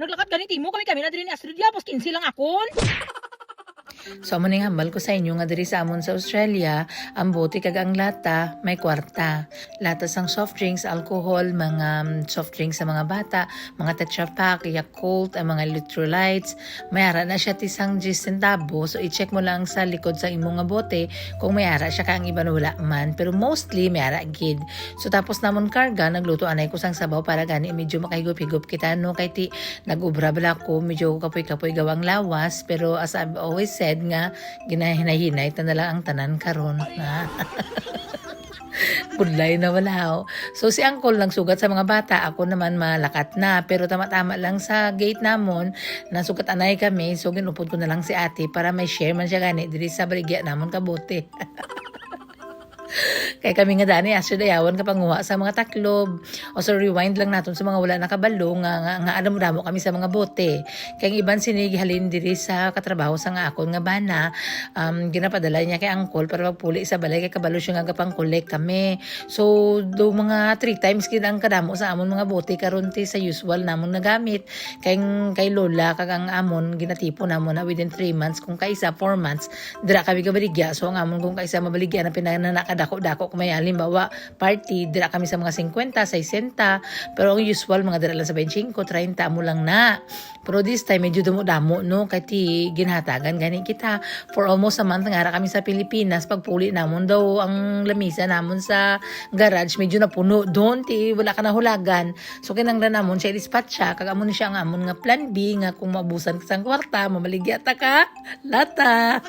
Naglakad ganit mo kami na diri ni Astrid yapos 15 lang akon. So amo ning hambal ko sa inyo nga diri sa amon sa Australia, ang bote kag ang lata may kwarta. Lata sang soft drinks, alcohol, mga soft drinks sa mga bata, mga Tetra Pak, Yakult, ang mga electrolytes, mayara na siya tisang 10 centavo. So i-check mo lang sa likod sa imong nga bote kung mayara siya kang iba wala man, pero mostly mayara gid. So tapos namon karga, nagluto anay ko sang sabaw para gani medyo makahigop-higop kita no kay ti nag-ubra bala ko medyo kapoy-kapoy gawang lawas, pero as I've always said nga ginahinay-hinay ta na lang ang tanan karon na. Budlay na wala. So si Uncle lang sugat sa mga bata, ako naman malakat na, pero tama-tama lang sa gate namon nasugat anay kami, so ginupod ko na lang si ate para may share man siya gani diri sa baligya namon kabote. Kaya kami nga dani asyo dayawan kapanguha sa mga taklob. O so rewind lang naton sa mga wala nakabalo nga alam mo kami sa mga bote. Kaya ang iban sinigihalin diri sa katrabaho sa nga akon nga bana, ginapadala niya kay Uncle para magpuli sa balay kay kabalo siya nga gapang collect kami. So do mga 3 times gid ang kadamo sa amon mga bote karon ti sa usual namon nagamit. Kay Lola kag ang amon ginatipo namon na within 3 months, kung kaisa 4 months dira kami kabaligya. So ang amon kung kaisa mabaligya na pinanakadako-dako kung may halimbawa party, dira kami sa mga 50, 60, pero ang usual mga dira lang sa 25, 30 mo lang na. Pero this time medyo damo-damo no kay ti ginhatagan gani kita for almost a month nga ra kami sa Pilipinas. Pagpuli namon daw ang lamisa namon sa garage medyo napuno doon ti wala ka nahulagan. So kinanglan namon siya dispatcha kag amon siya ang amon nga plan B nga kung mabusan ka sang kwarta mamaligya ta ka lata.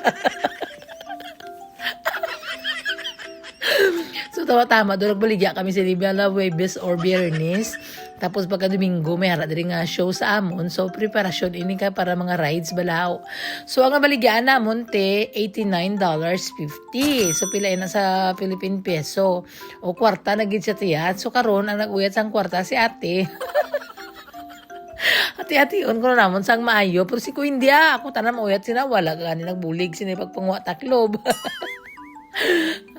So tama doon nagbaligya kami sa Libya Webes or Biyernes. Tapos pagka Domingo may hara diri nga show sa amon. So preparasyon ini ka para mga rides balaw. So ang baligyan namon te $89.50. So pila na sa Philippine peso. O kwarta na gid siya tiyan. So karon ang nag-uyat sang kwarta si ate. Hati-hation ko na namon sang maayo. Pero si ko hindi ako tanan mauyat sina wala gani nagbulig sini pagpanguha taklob.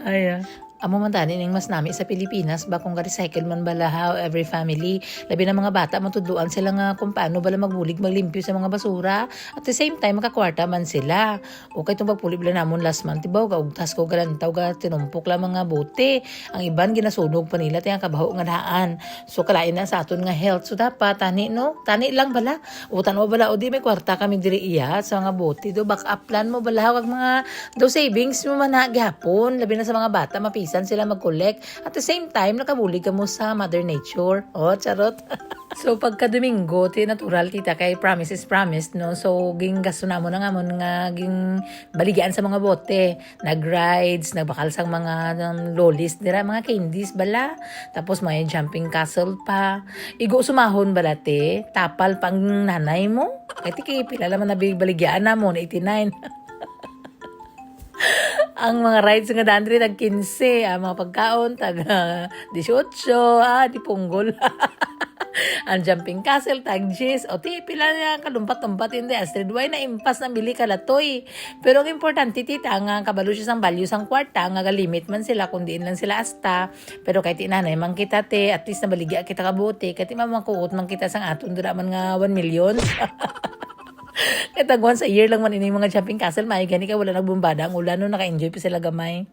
Ay, amo man tani ning mas nami sa Pilipinas ba kung recycle man bala how every family labi na mga bata matudluan sila nga kung paano bala magbulig maglimpyo sa mga basura at the same time makakwarta man sila. O kay tong pagpuli bala namon last month tibaw ga ugtas ko galantaw ga tinumpok lang mga bote, ang iban ginasunog pa nila tayang kabaho nga daan. So kalain na sa aton nga health, so dapat tani no tani lang bala utan mo bala o di may kwarta kami diri iya sa mga bote do back up plan mo bala wag mga do savings mo man na gihapon labi na sa mga bata mapisa sila mag-collect. At the same time, nakabulig ka mo sa Mother Nature. Oh, charot. So, pagka Domingo, natural tita kay promise is promised, no? So, ging gasto na mo na nga mo nga ging baligyan sa mga bote. Nag-rides, nagbakal sang mga lolis, dira, mga candies, bala. Tapos, may jumping castle pa. Igo sumahon bala, te. Tapal pang nanay mo. Kaya tikipila naman na baligyan na mo, na 89. Ang mga rides nga dandri tag 15, ang mga pagkaon tag 18, di punggol. Ang jumping castle tag 10, o ti pila na kalumpat-lumpat hindi Astrid why na impas na bili kalatoy. Pero ang importante tita nga kabalo siya sang value sang kwarta nga limit man sila kung diin lang sila asta. Pero kay tinanay man kita te at least nabaligya kita kabuti kay ti mamakuot man kita sang aton dira man nga 1 million. Kaya once a year lang man ini mga jumping castle may gani ka wala nagbumbada ang ulan no naka-enjoy pa sila gamay.